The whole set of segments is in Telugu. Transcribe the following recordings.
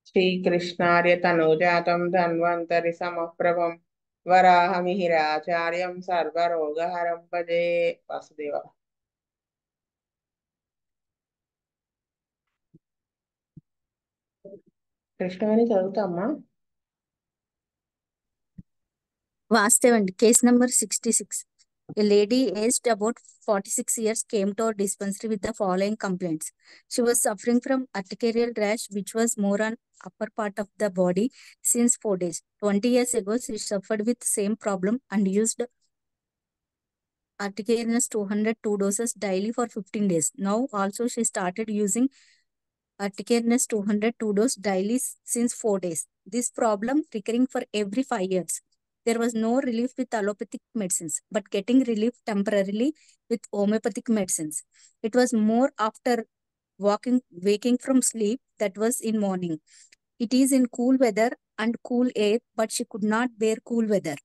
శ్రీకృష్ణార్య తనూజాతం Dhanvantari సమప్రభం వరాహమిహిరాచార్యం సర్వరోగహరం Bhaje. Vasudeva. Krishnaveni చదువుతామ్మా. Vastev, case number 66. A lady aged about 46 years came to our dispensary with the following complaints. She was suffering from urticarial rash, which was more on upper part of the body since 4 days. 20 years ago, she suffered with same problem and used urticarians 202 doses daily for 15 days. Now also she started using urticarians 202 dose daily since 4 days. This problem recurring for every 5 years. There was no relief with allopathic medicines, but getting relief temporarily with homeopathic medicines. It was more after waking from sleep, that was in morning. It is in cool weather and cool air, but she could not bear cool weather.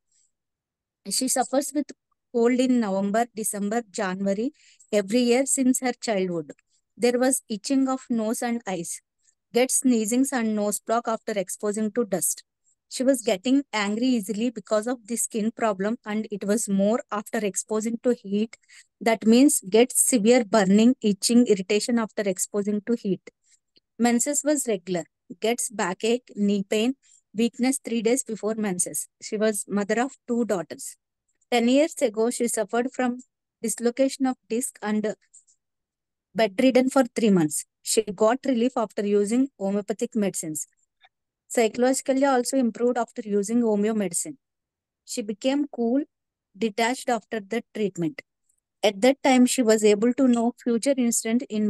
She suffers with cold in November, December, January, every year since her childhood. There was itching of nose and eyes, gets sneezings and nose block after exposing to dust. She was getting angry easily because of the skin problem, and it was more after exposing to heat. That means gets severe burning, itching, irritation after exposing to heat. Menses was regular, gets backache, knee pain, weakness 3 days before menses. She was mother of 2 daughters. 10 years ago, she suffered from dislocation of disc and bedridden for 3 months. She got relief after using homeopathic medicines. Psychologically also improved after using homeo medicine. She became cool, detached after the treatment. At that time, she was able to know future incident in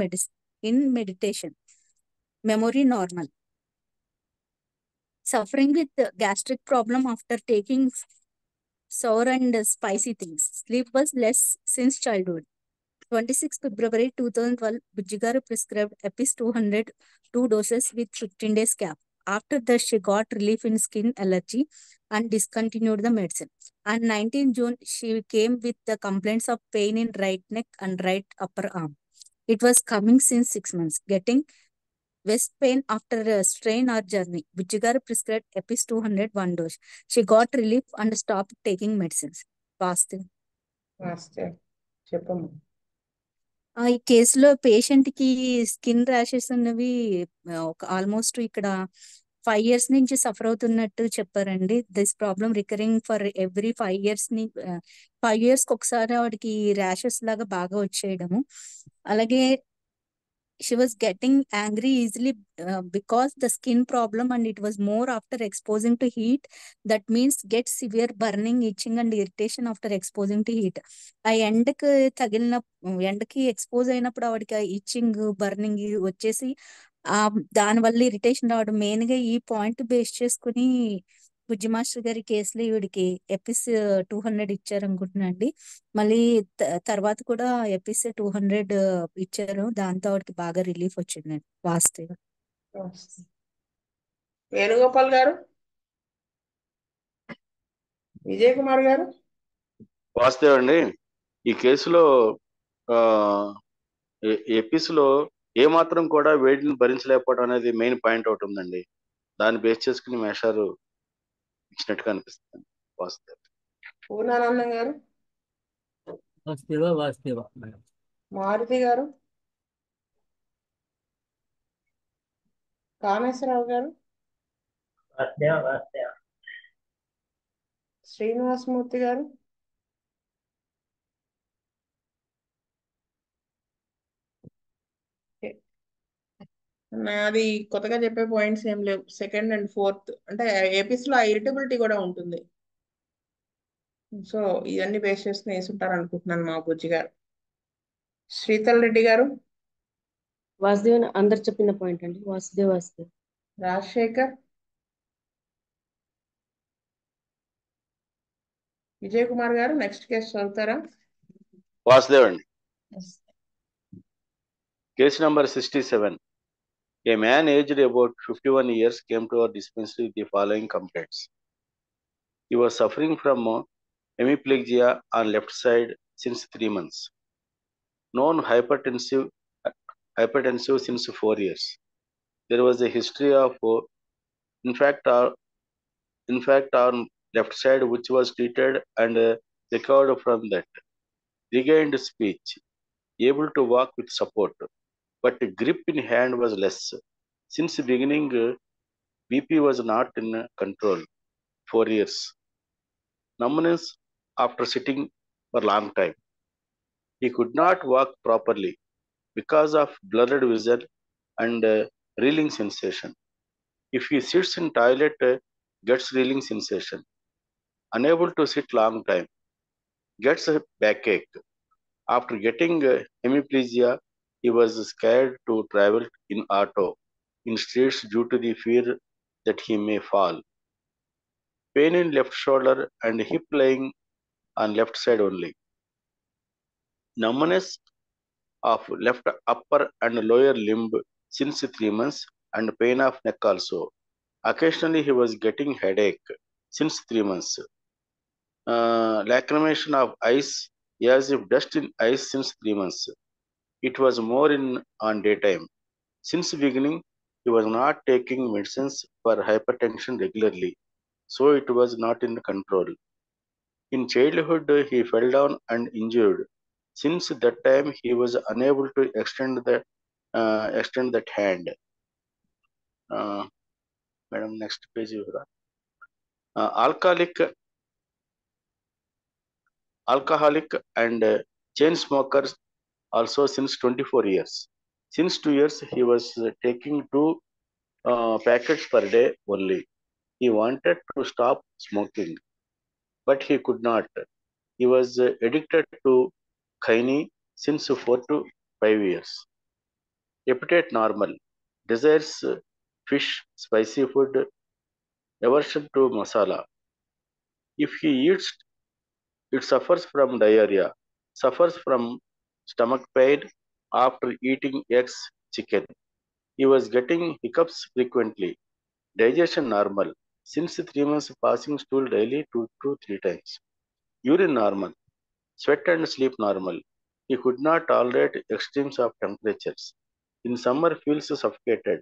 meditation. Memory normal. Suffering with gastric problem after taking sour and spicy things. Sleep was less since childhood. 26 February 2012, Bujjigaru prescribed Epis 200 2 doses with 15 days gap. After that, she got relief in skin allergy and discontinued the medicine. On 19 June, she came with the complaints of pain in right neck and right upper arm. It was coming since 6 months, getting waist pain after a strain or journey. Bujjigaru prescribed Epis 200 1 dose. She got relief and stopped taking medicines. Vastu. చెప్పమ్మా. ఈ కేసులో పేషెంట్ కి స్కిన్ ర్యాషెస్ ఉన్నవి ఒక ఆల్మోస్ట్ ఇక్కడ 5 years నుంచి సఫర్ అవుతున్నట్టు చెప్పారండి. This problem recurring for every 5 years ని 5 years కి ఒకసారి ఆవిడకి ర్యాషెస్ లాగా బాగా వచ్చేయడము. అలాగే she was getting angry easily because the skin problem, and it was more after exposing to heat. That means get severe burning, itching and irritation after exposing to heat. ఆ ఎండకి తగిలిన ఎండకి ఎక్స్పోజ్ అయినప్పుడు ఆవిడకి ఇచ్చింగ్ బర్నింగ్ వచ్చేసి దానివల్ల ఇరిటేషన్ రావడం. మెయిన్ గా ఈ పాయింట్ బేస్ చేసుకుని బుజ్జి మాస్టర్ గారి కేసులో ఈవిడికి ఎపిస్ 200 ఇచ్చారు అనుకుంటున్నా అండి. మళ్ళీ తర్వాత కూడా ఎపిస్ 200 ఇచ్చారు. దాంతో ఆవిడకి బాగా రిలీఫ్ వచ్చిందండి. వాస్తవ వేణుగోపాల్ గారు, విజయ్ కుమార్ గారు. వాస్తవ అండి, ఈ కేసులో ఎపిస్లో ఏమాత్రం కూడా వేడిని భరించలేకపోవడం అనేది మెయిన్ పాయింట్ ఒకటి ఉందండి. దాన్ని బేస్ చేసుకుని మేషారు ఇచ్చినట్టుగా అనిపిస్తుంది. వాస్తవ. పూర్ణానందం గారు. వాస్తవ. మారుతి గారు. కామేశ్వరరావు గారు. శ్రీనివాసమూర్తి గారు. నాది కొత్తగా చెప్పే పాయింట్స్ ఏం లేవు. సెకండ్ అండ్ ఫోర్త్ అంటే ఏపీస్ లో ఇరిటబిలిటీ కూడా ఉంటుంది. సో ఇవన్నీ బేస్ చేసుకుని వేసుంటారు అనుకుంటున్నాను మా బుజ్జి గారు. శ్రీతల్ రెడ్డి గారు. వాసుదేవ్ అందరు చెప్పిన పాయింట్ అండి. వాసుదేవ్. రాజశేఖర్. విజయ్ కుమార్ గారు నెక్స్ట్ కేసు చదువుతారా? వాసుదేవ్ అండి. Case number 67. A man aged about 51 years came to our dispensary with the following complaints. He was suffering from hemiplegia on left side since 3 months. Known hypertensive since 4 years. There was a history of In fact, on left side, which was treated and recovered from that, regained speech, able to walk with support, but grip in hand was less. Since the beginning, BP was not in control. 4 years. Numbness after sitting for a long time. He could not walk properly because of blurred vision and reeling sensation. If he sits in toilet, gets reeling sensation. Unable to sit long time, gets a backache. After getting hemiplegia, he was scared to travel in auto in streets due to the fear that he may fall. Pain in left shoulder and hip lying on left side only. Numbness of left upper and lower limb since 3 months and pain of neck also. Occasionally he was getting headache since 3 months. Lacrimation of eyes as if dust in eyes since 3 months. It was more in on daytime. Since beginning, he was not taking medicines for hypertension regularly, so it was not in control. In childhood, he fell down and injured. Since that time, he was unable to extend that hand. Madam, next page. Alcoholic and chain smokers also since 24 years. Since 2 years, he was taking 2 packets per day only. He wanted to stop smoking, but he could not. He was addicted to khaini since 4 to 5 years. Appetite normal. Desires fish, spicy food, aversion to masala. If he eats, it suffers from diarrhea, suffers from stomach pain after eating eggs, chicken. He was getting hiccups frequently. Digestion normal. Since 3 months, passing stool daily 2 to 3 times. Urine normal. Sweat and sleep normal. He could not tolerate extremes of temperatures. In summer, feels suffocated.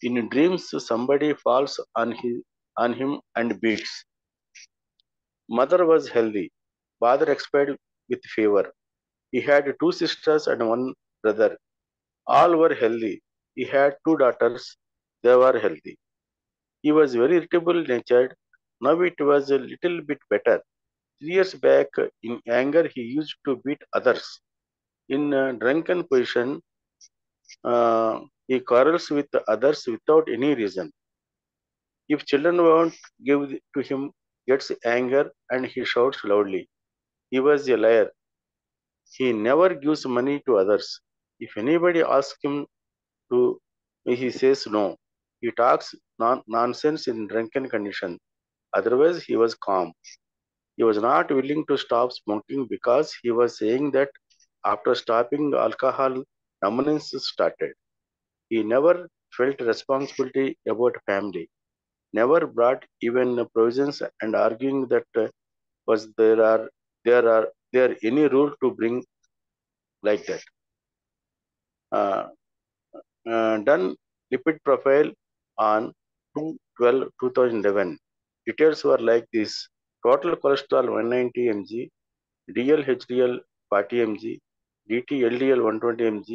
In dreams, somebody falls on him and beats. Mother was healthy. Father expired with fever. He had 2 sisters and 1 brother. All were healthy. He had 2 daughters. They were healthy. He was very irritable natured. Now it was a little bit better. 3 years back, in anger, he used to beat others. In drunken position, he quarrels with others without any reason. If children won't give to him, gets anger and he shouts loudly. He was a liar. He never gives money to others. If anybody asks him to, he says no. He talks nonsense in drunken condition. Otherwise, he was calm. He was not willing to stop smoking because he was saying that after stopping alcohol, numbness started. He never felt responsibility about family, never brought even provisions and arguing that was there any rule to bring like that. Done lipid profile on 2/12/2011. Details were like this: total cholesterol 190 mg, DL HDL 40 mg, DT LDL 120 mg,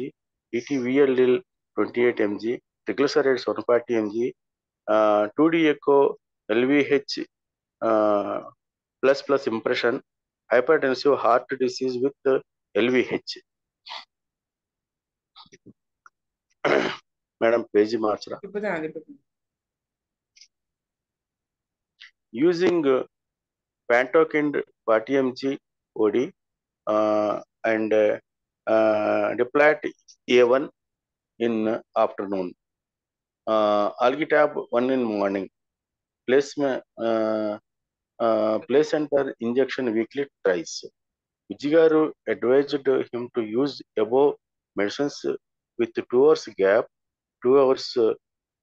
DT VLDL 28 mg, triglycerides 140 mg, 2D echo LVH plus impression, hypertensive heart disease with LVH. Madam, page marchra. Using Pantokind 40 mg OD and Deplat A1 in afternoon. Algitab 1 in morning. Placenta injection weekly thrice. Vijigaru advised him to use above medicines with 2 hours gap, 2 hours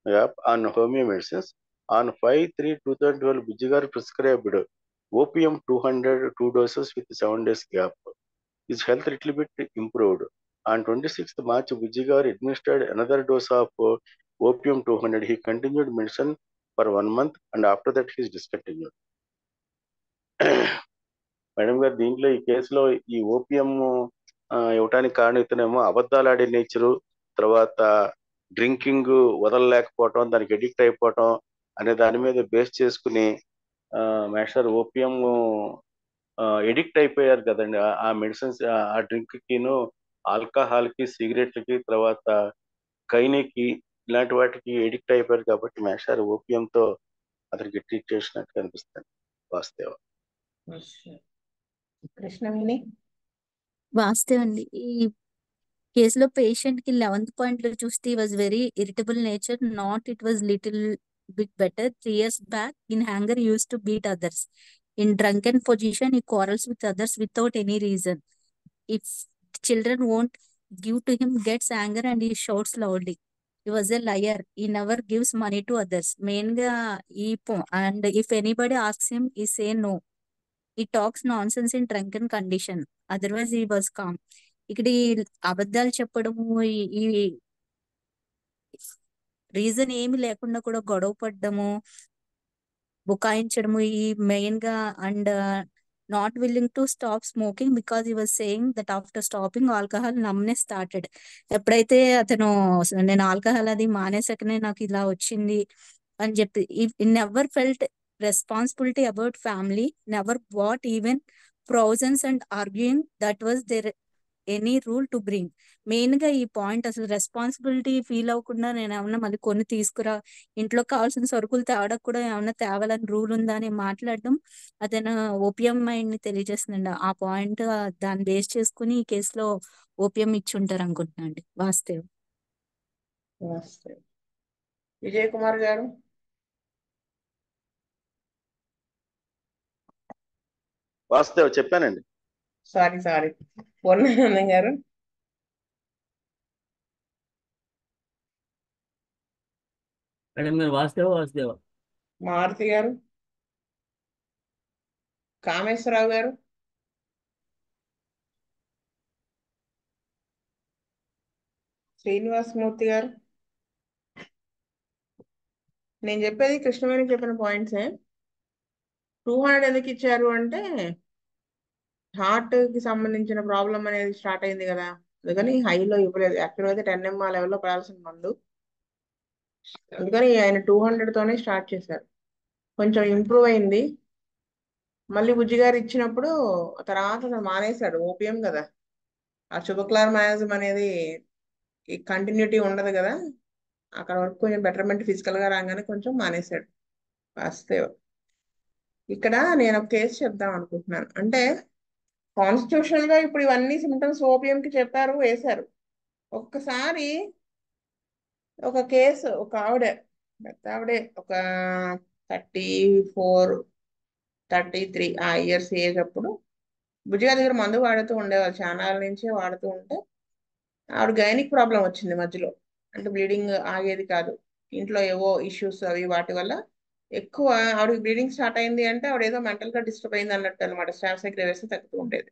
gap on homeo medicines. On 5/3/2012, Vijigaru prescribed opium 200 2 doses with 7 days gap. His health little bit improved. On 26th March, Vijigaru administered another dose of opium 200. He continued medicine for 1 month and after that he is discontinued. Madam గారు, దీంట్లో ఈ కేసులో ఈ ఓపియం ఇవ్వటానికి కారణం ఇతనేమో అబద్ధాలు ఆడే నేచరు, తర్వాత డ్రింకింగ్ వదలలేకపోవటం, దానికి ఎడిక్ట్ అయిపోవటం అనే దాని మీద బేస్ చేసుకుని మాస్టర్ ఓపియం ఎడిక్ట్ అయిపోయారు కదండి. ఆ మెడిసిన్స్, ఆ డ్రింక్ కిను, ఆల్కహాల్ కి, సిగరెట్లకి, తర్వాత కైనీకి, ఇలాంటి వాటికి ఎడిక్ట్ అయిపోయారు కాబట్టి మాస్టర్ ఓపియంతో అతనికి ట్రీట్ చేసినట్టు కనిపిస్తుంది. వాస్తవ కృష్ణవేణి. వాస్తవం అండి. ఈ కేసులో పేషెంట్ కి 11th పాయింట్ లో చూస్తే was very irritable nature, not it was little bit better. 3 years back in hanger use to beat others. In drunken position ఈ quarrels with others without any reason. If children won't give to him, gets anger and he shouts loudly. He was a liar. He never gives money to others. Main ga and if anybody asks him, he say no. He talks nonsense in drunken condition. Otherwise he was calm. ఇక్కడ ఈ అబద్ధాలు చెప్పడము, ఈ రీజన్ ఏమి లేకుండా కూడా గొడవ పడ్డము, బుకాయించడము, ఈ మెయిన్ గా and not willing to stop smoking because he was saying that after stopping alcohol numbness started. ఎప్పుడైతే అతను నేను ఆల్కహాల్ అది మానేసాకనే నాకు ఇలా వచ్చింది అని చెప్పి, never felt responsibility about family, never bought even provisions and arguing that was there any rule to bring. Main గా ఈ పాయింట్, అసలు రెస్పాన్సిబిలిటీ ఫీల్ అవ్వకుండా నేను ఏమన్నా మళ్ళీ కొన్ని తీసుకురా, ఇంట్లో కావాల్సిన సరుకులు తేవడానికి కూడా ఏమన్నా తేవాలని రూల్ ఉందా అని మాట్లాడడం అతను ఓపియం మైండ్ ని తెలియజేస్తుందండి. ఆ పాయింట్ దాన్ని బేస్ చేసుకుని ఈ కేసులో ఓపియం ఇచ్చి ఉంటారు అనుకుంటున్నా అండి. వాస్తవం. విజయ్ కుమార్ గారు. వాస్తవ చెప్పానండి. సారీ పూర్ణానందం గారు. మేడం గారు వాస్తవ. మారుతి గారు. కామేశ్వరరావు గారు. శ్రీనివాసమూర్తి గారు. నేను చెప్పేది కృష్ణవేణి చెప్పిన పాయింట్సే. 200 ఎందుకు ఇచ్చారు అంటే హార్ట్ కి సంబంధించిన ప్రాబ్లం అనేది స్టార్ట్ అయింది కదా, అందుకని హైలో ఇవ్వలేదు. యాక్చువల్గా అయితే 10 ml లెవెల్లో పడాల్సిన మందు, అందుకని ఆయన 200 తోనే స్టార్ట్ చేశారు. కొంచెం ఇంప్రూవ్ అయింది. మళ్ళీ బుజ్జిగారు ఇచ్చినప్పుడు తర్వాత మానేశాడు. ఓపియం కదా, ఆ శుభక్లార్మయాజం అనేది కంటిన్యూటీ ఉండదు కదా, అక్కడ వరకు కొంచెం బెటర్మెంట్ ఫిజికల్ గా రాగానే కొంచెం మానేశాడు. వాస్తవ. ఇక్కడ నేను ఒక కేసు చెప్దాం అనుకుంటున్నాను. అంటే కాన్స్టిట్యూషనల్ గా ఇప్పుడు ఇవన్నీ సిమ్టమ్స్ ఓపియం కి చెప్పారు, వేశారు. ఒక్కసారి ఒక కేసు, ఒక ఆవిడ, పెద్ద ఆవిడే, ఒక 34-33 ఆ ఇయర్స్ ఏజ్ అప్పుడు బుజ్జిగారి దగ్గర మందు వాడుతూ ఉండేవాళ్ళు, చాలా నుంచి వాడుతూ ఉంటే ఆవిడ గైనిక్ ప్రాబ్లం వచ్చింది మధ్యలో. అంటే బ్లీడింగ్ ఆగేది కాదు, ఇంట్లో ఏవో ఇష్యూస్ అవి వాటి వల్ల ఎక్కువ ఆవిడకి బ్లీడింగ్ స్టార్ట్ అయింది. అంటే ఆవిడ ఏదో మెంటల్ గా డిస్టర్బ్ అయింది అన్నట్టు అనమాట. స్టాఫ్ దగ్గర వేస్తే తగ్గుతూ ఉండేది.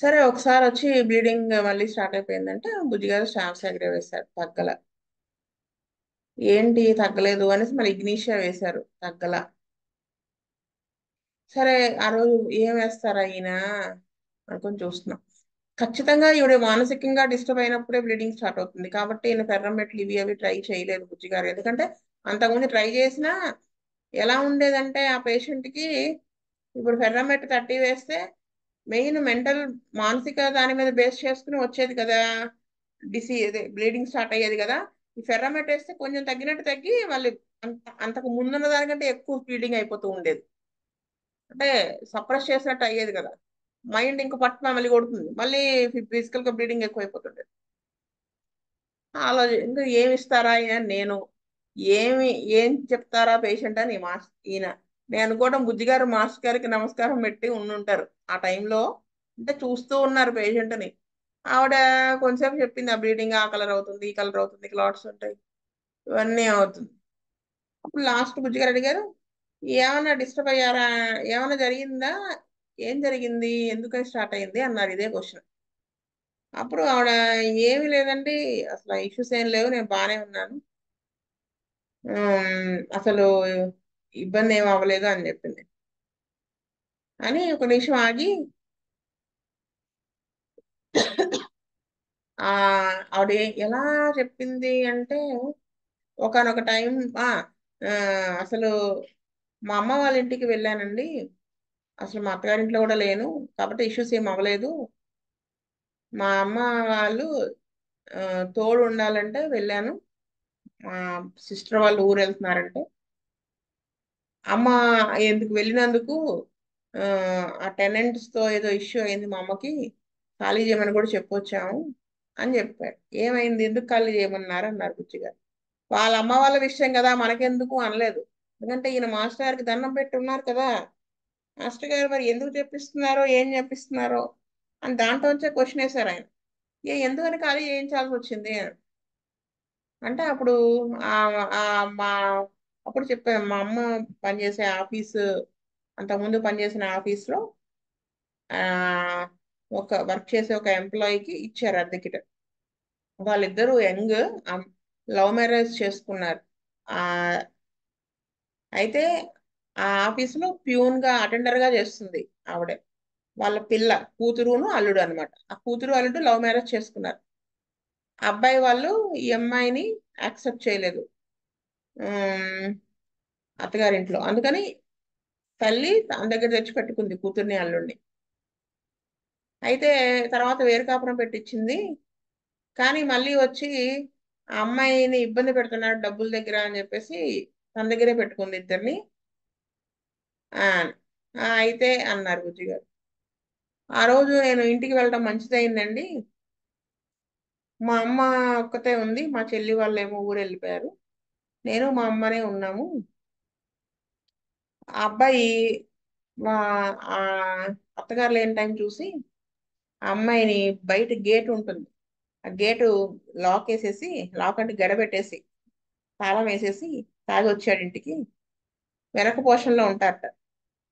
సరే ఒకసారి వచ్చి బ్లీడింగ్ మళ్ళీ స్టార్ట్ అయిపోయిందంటే బుజ్జిగారు స్టాఫ్ దగ్గర వేశారు, తగ్గల. ఏంటి తగ్గలేదు అనేసి మళ్ళీ ఇగ్నీషియా వేశారు, తగ్గల. సరే ఆ రోజు ఏం వేస్తారా ఈయన అనుకొని చూస్తున్నాం. ఖచ్చితంగా ఈవిడ మానసికంగా డిస్టర్బ్ అయినప్పుడే బ్లీడింగ్ స్టార్ట్ అవుతుంది కాబట్టి ఈయన ఫెర్రమెట్లు ఇవి అవి ట్రై చేయలేదు బుజ్జిగారు. ఎందుకంటే అంతకుముందు ట్రై చేసినా ఎలా ఉండేదంటే ఆ పేషెంట్ కి ఇప్పుడు ఫెర్రమెట్ 30 వేస్తే మెయిన్ మెంటల్ మానసిక దాని మీద బేస్ చేసుకుని వచ్చేది కదా, బ్లీడింగ్ స్టార్ట్ అయ్యేది కదా. ఈ ఫెర్రమెట్ వేస్తే కొంచెం తగ్గినట్టు తగ్గి మళ్ళీ అంతకు ముందున్న దానికంటే ఎక్కువ బ్లీడింగ్ అయిపోతూ ఉండేది. అంటే సప్రెస్ చేసినట్టు అయ్యేది కదా, మైండ్ ఇంక పట్టు మళ్ళీ కొడుతుంది, మళ్ళీ ఫిజికల్ గా బ్లీడింగ్ ఎక్కువ అయిపోతుంది. ఇంకా ఏమి ఇస్తారా నేను ఏం చెప్తారా పేషెంట్ అని ఈయన నేను అనుకోవడం బుజ్జిగారు మాస్టర్ గారికి నమస్కారం పెట్టి ఉండుంటారు ఆ టైంలో. అంటే చూస్తూ ఉన్నారు పేషెంట్ ని. ఆవిడ కొంచెంసేపు చెప్పింది, ఆ బ్లీడింగ్ ఆ కలర్ అవుతుంది, ఈ కలర్ అవుతుంది, క్లాట్స్ ఉంటాయి, ఇవన్నీ అవుతుంది. అప్పుడు లాస్ట్ బుజ్జిగారు అడిగారు, ఏమన్నా డిస్టర్బ్ అయ్యారా, ఏమన్నా జరిగిందా, ఏం జరిగింది, ఎందుకని స్టార్ట్ అయింది అన్నారు. ఇదే క్వశ్చన్. అప్పుడు ఆవిడ ఏమి లేదండి, అసలు ఇష్యూస్ ఏం లేవు, నేను బాగానే ఉన్నాను, అసలు ఇబ్బంది ఏం అవ్వలేదు అని చెప్పింది. అని ఒక నిమిషం ఆగి ఆ ఆవిడ ఎలా చెప్పింది అంటే ఒకానొక టైం ఆ ఆ, అసలు మా అమ్మ వాళ్ళ ఇంటికి వెళ్ళానండి. అసలు మా అత్తగారింట్లో కూడా లేను, కాబట్టి ఇష్యూస్ ఏం అవ్వలేదు. మా అమ్మ వాళ్ళు ఆ, తోడు ఉండాలంటే వెళ్ళాను. మా సిస్టర్ వాళ్ళు ఊరు వెళ్తున్నారంటే అమ్మ ఎందుకు వెళ్ళినందుకు ఆ ఆ tenants తో ఏదో ఇష్యూ అయింది మా అమ్మకి, ఖాళీ చేయమని కూడా చెప్పొచ్చాము అని చెప్పారు. ఏమైంది, ఎందుకు ఖాళీ చేయమన్నారు అన్నారు బుచ్చి గారు. వాళ్ళ అమ్మ వాళ్ళ విషయం కదా మనకెందుకు అనలేదు. ఎందుకంటే ఈయన మాస్టర్ గారికి దండం పెట్టి ఉన్నారు కదా, మాస్టర్ గారు మరి ఎందుకు చెప్పిస్తున్నారో ఏం చెప్పిస్తున్నారో అని దాంట్లో వచ్చే క్వశ్చన్ వేశారు ఆయన. ఎందుకని ఖాళీ చేయించాల్సి వచ్చింది అంటే అప్పుడు ఆ ఆ మా అప్పుడు చెప్పాను మా అమ్మ పనిచేసే ఆఫీసు, అంతకుముందు పనిచేసిన ఆఫీస్లో ఆ ఒక వర్క్ చేసే ఒక ఎంప్లాయీకి ఇచ్చారు అద్దెకిట. వాళ్ళిద్దరూ యంగ్, లవ్ మ్యారేజ్ చేసుకున్నారు. ఆ అయితే ఆ ఆఫీసులో ప్యూన్ గా అటెండర్ గా చేస్తుంది ఆవిడ. వాళ్ళ పిల్ల కూతురును అల్లుడు అన్నమాట. ఆ కూతురు అల్లుడు లవ్ మ్యారేజ్ చేసుకున్నారు. అబ్బాయి వాళ్ళు ఈ అమ్మాయిని యాక్సెప్ట్ చేయలేదు ఉమ్, అత్తగారింట్లో. అందుకని తల్లి తన దగ్గర తెచ్చి పెట్టుకుంది కూతుర్ని అల్లుడిని. అయితే తర్వాత వేరు కాపురం పెట్టించింది. కానీ మళ్ళీ వచ్చి ఆ అమ్మాయిని ఇబ్బంది పెడుతున్నాడు డబ్బుల దగ్గర అని చెప్పేసి తన దగ్గరే పెట్టుకుంది ఇద్దరిని. ఆ అయితే అన్నారు బుజ్జి గారు, ఆ రోజు నేను ఇంటికి వెళ్ళడం మంచిదైందండి. మా అమ్మ ఒక్కతే ఉంది, మా చెల్లి వాళ్ళు ఏమో ఊరు వెళ్ళిపోయారు, నేను మా అమ్మనే ఉన్నాము. ఆ అబ్బాయి మా ఆ అత్తగారు లేని టైం చూసి ఆ అమ్మాయిని బయట గేట్ ఉంటుంది, ఆ గేటు లాక్ వేసేసి, లాక్ అంటే గడబెట్టేసి తాళం వేసేసి తాగి వచ్చాడు ఇంటికి. వెనక పోర్షన్లో ఉంటారట.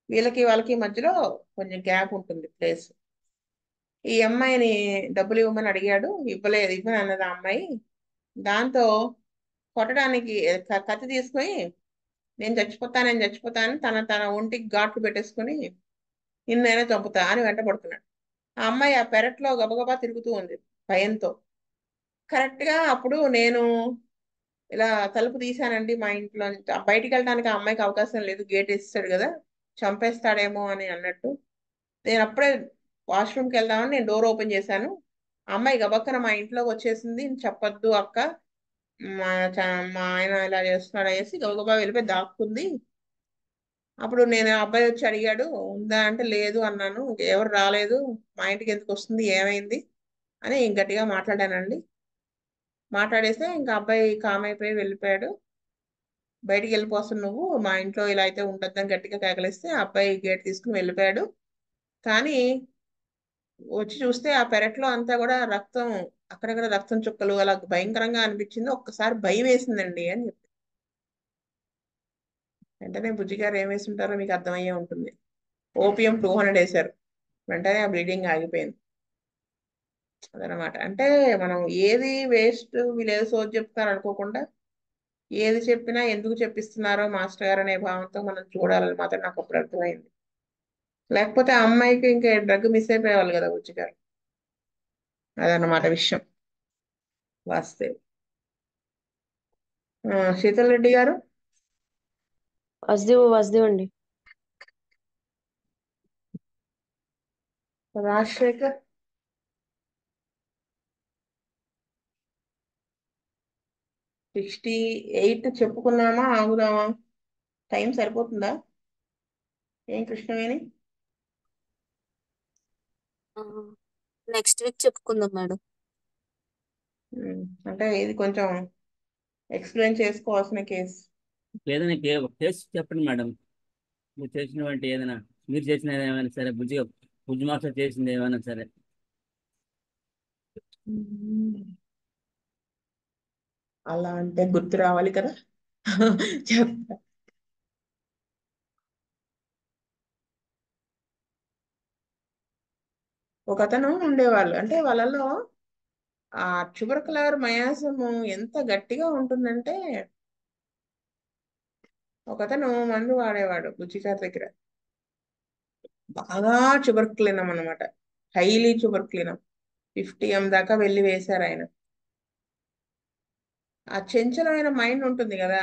వీళ్ళకి వాళ్ళకి మధ్యలో కొంచెం గ్యాప్ ఉంటుంది ప్లేస్. ఈ అమ్మాయిని డబ్బులు ఇవ్వమని అడిగాడు, ఇవ్వలేదు, ఇవ్వను అన్నది ఆ అమ్మాయి. దాంతో కొట్టడానికి కత్తి తీసుకొని నేను చచ్చిపోతాను తన తన ఒంటికి ఘాట్లు పెట్టేసుకొని నిన్నైనా చంపుతా అని వెంట పడుతున్నాడు. ఆ అమ్మాయి ఆ పెరట్లో గబగబా తిరుగుతూ ఉంది భయంతో. కరెక్ట్ గా అప్పుడు నేను ఇలా తలుపు తీశానండి మా ఇంట్లో నుంచి. బయటికి వెళ్ళడానికి ఆ అమ్మాయికి అవకాశం లేదు, గేట్ వేస్తాడు కదా, చంపేస్తాడేమో అని అన్నట్టు. నేను అప్పుడే వాష్రూమ్కి వెళ్దామని నేను డోర్ ఓపెన్ చేశాను. ఆ అమ్మాయి గబక్కన మా ఇంట్లోకి వచ్చేసింది. చెప్పొద్దు అక్క, మా ఆయన ఇలా చేస్తున్నాడు అనేసి గబగబా వెళ్ళిపోయి దాక్కుంది. అప్పుడు నేను ఆ అబ్బాయి వచ్చి అడిగాడు ఉందా అంటే లేదు అన్నాను. ఎవరు రాలేదు, మా ఇంటికి ఎందుకు వస్తుంది, ఏమైంది అని గట్టిగా మాట్లాడానండి. మాట్లాడేస్తే ఇంకా అబ్బాయి కామ్ అయిపోయి వెళ్ళిపోయాడు. బయటికి వెళ్ళిపోతాను నువ్వు, మా ఇంట్లో ఇలా అయితే ఉండొద్దని గట్టిగా కేకలిస్తే ఆ అబ్బాయి గేట్ తీసుకుని వెళ్ళిపోయాడు. కానీ వచ్చి చూస్తే ఆ పెరట్లో అంతా కూడా రక్తం, అక్కడక్కడ రక్తం చుక్కలు అలా భయంకరంగా అనిపించింది. ఒక్కసారి భయం వేసిందండి అని చెప్పి వెంటనే బుజ్జి గారు ఏం వేసుంటారో మీకు అర్థమయ్యే ఉంటుంది. ఓపియం 200 వేశారు. వెంటనే ఆ బ్లీడింగ్ ఆగిపోయింది. అదనమాట. అంటే మనం ఏది వేస్ట్, వీళ్ళు ఏదో సోది చెప్తారు అనుకోకుండా ఏది చెప్పినా ఎందుకు చెప్పిస్తున్నారో మాస్టర్ గారు అనే భావంతో మనం చూడాలని మాత్రం నాకు అప్పుడు అర్థమైంది. లేకపోతే ఆ అమ్మాయికి ఇంకా డ్రగ్ మిస్ అయిపోయేవాళ్ళు కదా బుజ్జి గారు. అదనమాట విషయం వాస్తవం. శీతల్ రెడ్డి గారు. వాసుదేవ్ అండి. రాజశేఖర్. 68 చెప్పుకున్నామా, ఆగుదామా? టైం సరిపోతుందా? ఏం కృష్ణవేణి? నెక్స్ట్ వీక్ చెప్పుకుందాం మేడం. అంటే ఇది కొంచెం ఎక్స్ప్లెయిన్ చేసుకోవాల్సిన కేసు. ఏదైనా కేసు చెప్పండి మేడం. మీరు చేసినటువంటి ఏదైనా, మీరు చేసిన ఏమైనా సరే, బుజ్జి మాస్టర్ చేసింది ఏమైనా సరే. అలా అంటే గుర్తు రావాలి కదా. చెప్తా. ఒక అతను ఉండేవాళ్ళు, అంటే వాళ్ళలో ఆ ట్యూబర్కులర్ మయాసము ఎంత గట్టిగా ఉంటుందంటే ఒకతను మందు వాడేవాడు బుజ్జిగారి దగ్గర, బాగా ట్యూబర్క్లినం అనమాట, హైలీ ట్యూబర్క్లినం. 50 దాకా వెళ్ళి వేశారు ఆయన. ఆ చంచలమైన మైండ్ ఉంటుంది కదా,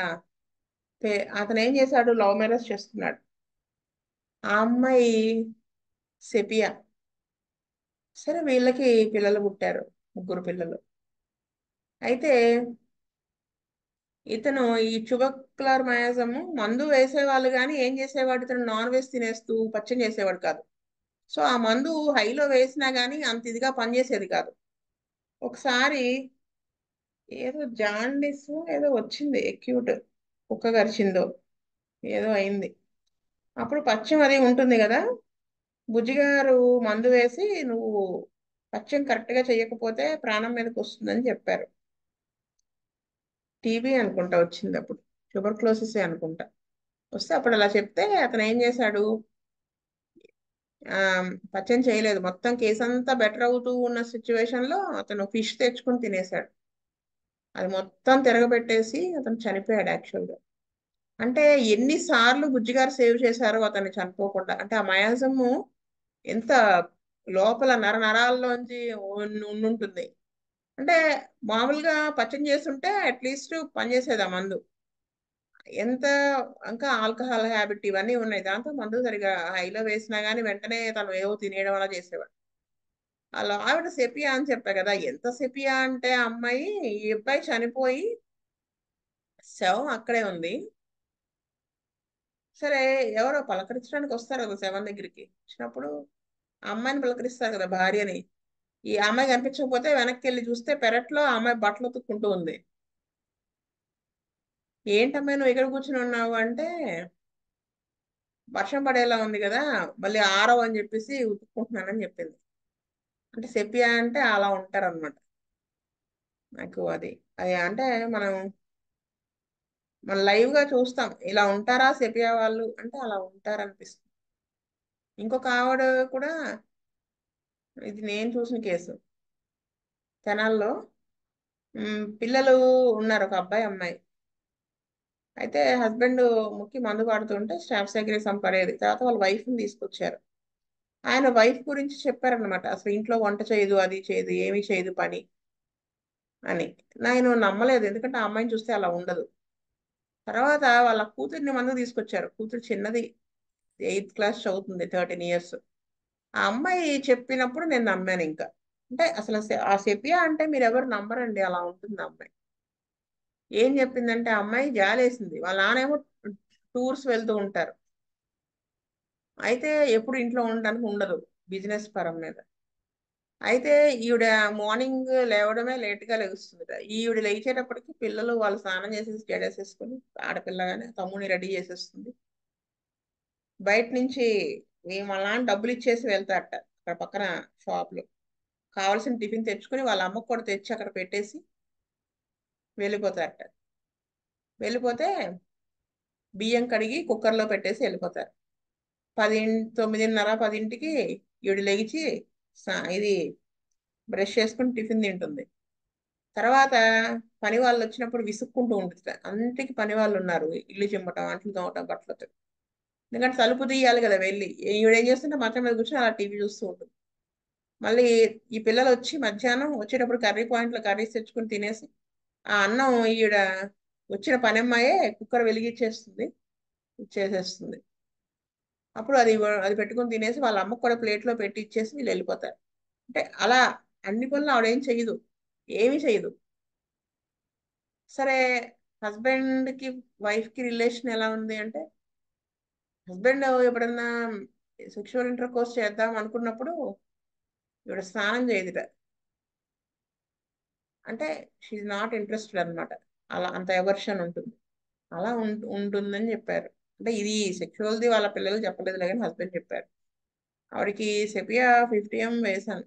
అతను ఏం చేశాడు, లవ్ మ్యారేజ్ చేసుకున్నాడు. ఆ అమ్మాయి సెపియా. సరే వీళ్ళకి పిల్లలు పుట్టారు, 3 పిల్లలు. అయితే ఇతను ఈ ట్యూబర్క్యులర్ మయాజము మందు వేసేవాళ్ళు కానీ ఏం చేసేవాడు, ఇతను నాన్ వెజ్ తినేస్తూ పచ్చం చేసేవాడు కాదు. సో ఆ మందు హైలో వేసినా కానీ అంత ఇదిగా పనిచేసేది కాదు. ఒకసారి ఏదో జాండిస్ ఏదో వచ్చింది, ఎక్యూట్, కుక్క గరిచిందో ఏదో అయింది. అప్పుడు పచ్చం అది ఉంటుంది కదా, బుజ్జిగారు మందు వేసి నువ్వు పచ్చం కరెక్ట్గా చేయకపోతే ప్రాణం మీదకి వస్తుందని చెప్పారు. టీబీ అనుకుంటా వచ్చింది అప్పుడు, ట్యూబర్క్లోసిస్ అనుకుంటా. వస్తే అప్పుడు అలా చెప్తే అతను ఏం చేశాడు, ఆ పచ్చం చేయలేదు. మొత్తం కేసు అంతా బెటర్ అవుతూ ఉన్న సిచ్యువేషన్ లో అతను ఫిష్ తెచ్చుకొని తినేశాడు. అది మొత్తం తిరగబెట్టేసి అతను చనిపోయాడు యాక్చువల్గా. అంటే ఎన్నిసార్లు బుజ్జిగారు సేవ్ చేశారో అతన్ని చనిపోకుండా. అంటే ఆ మయాజము ఎంత లోపల నరాల్లోంచి ఉండుంటుంది. అంటే మామూలుగా పచ్చం చేస్తుంటే అట్లీస్ట్ పనిచేసేది ఆ మందు. ఎంత ఇంకా ఆల్కహాల్ హ్యాబిట్ ఇవన్నీ ఉన్నాయి, దాంతో మందు సరిగా హైలో వేసినా కానీ వెంటనే తను ఏవో తినేయడం అలా చేసేవాడు. అలా ఆవిడ సెపియా అని చెప్పా కదా, ఎంత సెపియా అంటే ఆ అమ్మాయి, ఈ అబ్బాయి చనిపోయి శవం అక్కడే ఉంది. సరే ఎవరో పలకరించడానికి వస్తారు కదా శవం దగ్గరికి, వచ్చినప్పుడు ఆ అమ్మాయిని పలకరిస్తారు కదా భార్యని. ఈ అమ్మాయి కనిపించకపోతే వెనక్కి వెళ్ళి చూస్తే పెరట్లో ఆ అమ్మాయి బట్టలు ఉతుక్కుంటూ ఉంది. ఏంటమ్మాయి నువ్వు ఇక్కడ కూర్చుని ఉన్నావు అంటే, వర్షం పడేలా ఉంది కదా మళ్ళీ ఆరవ్ అని చెప్పేసి ఉతుక్కుంటున్నానని చెప్పింది. అంటే సెపియా అంటే అలా ఉంటారన్నమాట. నాకు అది అది అంటే మనం మనం లైవ్ గా చూస్తాం, ఇలా ఉంటారా సెపియా వాళ్ళు అంటే అలా ఉంటారనిపిస్తుంది. ఇంకొక ఆవిడ కూడా, ఇది నేను చూసిన కేసు, తెనాల్లో పిల్లలు ఉన్నారు, ఒక అబ్బాయి అమ్మాయి. అయితే హస్బెండ్ ముక్కి మందు పాడుతుంటే స్టాఫ్ సెక్రటరీ పడేది. తర్వాత వాళ్ళ వైఫ్ని తీసుకొచ్చారు. ఆయన వైఫ్ గురించి చెప్పారనమాట, అసలు ఇంట్లో వంట చేయదు, అది చేయదు, ఏమీ చేయదు పని అని. నేను నమ్మలేదు, ఎందుకంటే ఆ అమ్మాయిని చూస్తే అలా ఉండదు. తర్వాత వాళ్ళ కూతుర్ని మందు తీసుకొచ్చారు. కూతురు చిన్నది, 8th క్లాస్ చదువుతుంది, 13 ఇయర్స్. ఆ అమ్మాయి చెప్పినప్పుడు నేను నమ్మాను ఇంకా. అంటే అసలు ఆ సెపియా అంటే మీరు ఎవరు నమ్మరండి, అలా ఉంటుంది ఆ అమ్మాయి. ఏం చెప్పిందంటే ఆ అమ్మాయి జాలేసింది, వాళ్ళ నానేమో టూర్స్ వెళ్తూ ఉంటారు, అయితే ఎప్పుడు ఇంట్లో ఉండడానికి ఉండదు, బిజినెస్ పరం మీద. అయితే ఈవిడ మార్నింగ్ లేవడమే లేట్గా లేస్తుంది. ఈవిడ లేచేటప్పటికి పిల్లలు వాళ్ళు స్నానం చేసేసి జడేసేసుకుని, ఆడపిల్లగానే తమ్ముని రెడీ చేసేస్తుంది. బయట నుంచి వాళ్ళ నాన్న డబ్బులు ఇచ్చేసి వెళ్తారట, అక్కడ పక్కన షాప్లో కావాల్సిన టిఫిన్ తెచ్చుకుని వాళ్ళ అమ్మకు కూడా తెచ్చి అక్కడ పెట్టేసి వెళ్ళిపోతారట. వెళ్ళిపోతే బియ్యం కడిగి కుక్కర్లో పెట్టేసి వెళ్ళిపోతారు. 10, 9:30, 10కి ఈవిడ లెగిచి ఇది బ్రష్ చేసుకుని టిఫిన్ తింటుంది. తర్వాత పని వాళ్ళు వచ్చినప్పుడు విసుక్కుంటూ ఉంటుంది, అంతకి పని వాళ్ళు ఉన్నారు, ఇల్లు చిమ్మటం, అంట్లు తోమటం, బట్టలు ఉతకడం. ఎందుకంటే తలుపు తీయాలి కదా వెళ్ళి. ఈవిడ ఏం చేస్తుంటే మంచం మీద కూర్చొని అలా టీవీ చూస్తూ ఉంటుంది. మళ్ళీ ఈ పిల్లలు వచ్చి మధ్యాహ్నం వచ్చేటప్పుడు కర్రీ పాయింట్లో కర్రీస్ తెచ్చుకుని తినేసి, ఆ అన్నం ఈవిడ వచ్చిన పని అమ్మాయే కుక్కర్ వెలిగించేస్తుంది, ఇచ్చేసేస్తుంది. అప్పుడు అది పెట్టుకుని తినేసి వాళ్ళ అమ్మకు కూడా ప్లేట్లో పెట్టి ఇచ్చేసి వీళ్ళు వెళ్ళిపోతారు. అంటే అలా అన్ని పనులు ఆవిడేం చేయదు, ఏమీ చేయదు. సరే హస్బెండ్ కి వైఫ్ కి రిలేషన్ ఎలా ఉంది అంటే, హస్బెండ్ ఎప్పుడన్నా సెక్షువల్ ఇంటర్ కోర్స్ చేద్దాం అనుకున్నప్పుడు ఇవిడ స్నానం చేయదుట. అంటే షీఈ్ నాట్ ఇంట్రెస్టెడ్ అనమాట, అలా అంత ఎవర్షన్ ఉంటుంది, అలా ఉంటుందని చెప్పారు. అంటే ఇది సెక్షువల్ది వాళ్ళ పిల్లలు చెప్పలేదు కానీ హస్బెండ్ చెప్పారు. ఆవిడకి సెపియా 50 వేశాను.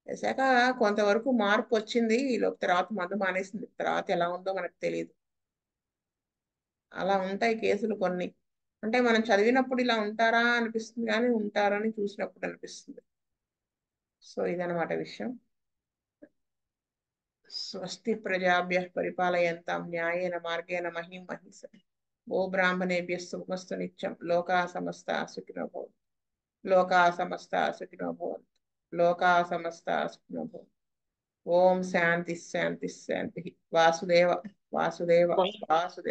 వేసాక కొంతవరకు మార్పు వచ్చింది, ఈలోపు తర్వాత మందు మానేసింది. తర్వాత ఎలా ఉందో మనకు తెలియదు. అలా ఉంటాయి కేసులు కొన్ని. అంటే మనం చదివినప్పుడు ఇలా ఉంటారా అనిపిస్తుంది కానీ ఉంటారని చూసినప్పుడు అనిపిస్తుంది. సో ఇదనమాట విషయం. స్వస్తి ప్రజాభ్య పరిపాలయంతాం న్యాయేన మార్గేణ మహిం మహిష. ఓ బ్రాహ్మణేభ్యస్తు మస్తు నిత్యం లోకా సమస్త సుఖినో భవంతు. లోకా సమస్త సుఖినో భవంతు. లోకా సమస్త సుఖినో భవంతు. ఓం శాంతి శాంతి శాంతి. వాసుదేవ వాసుదేవ వాసుదేవ.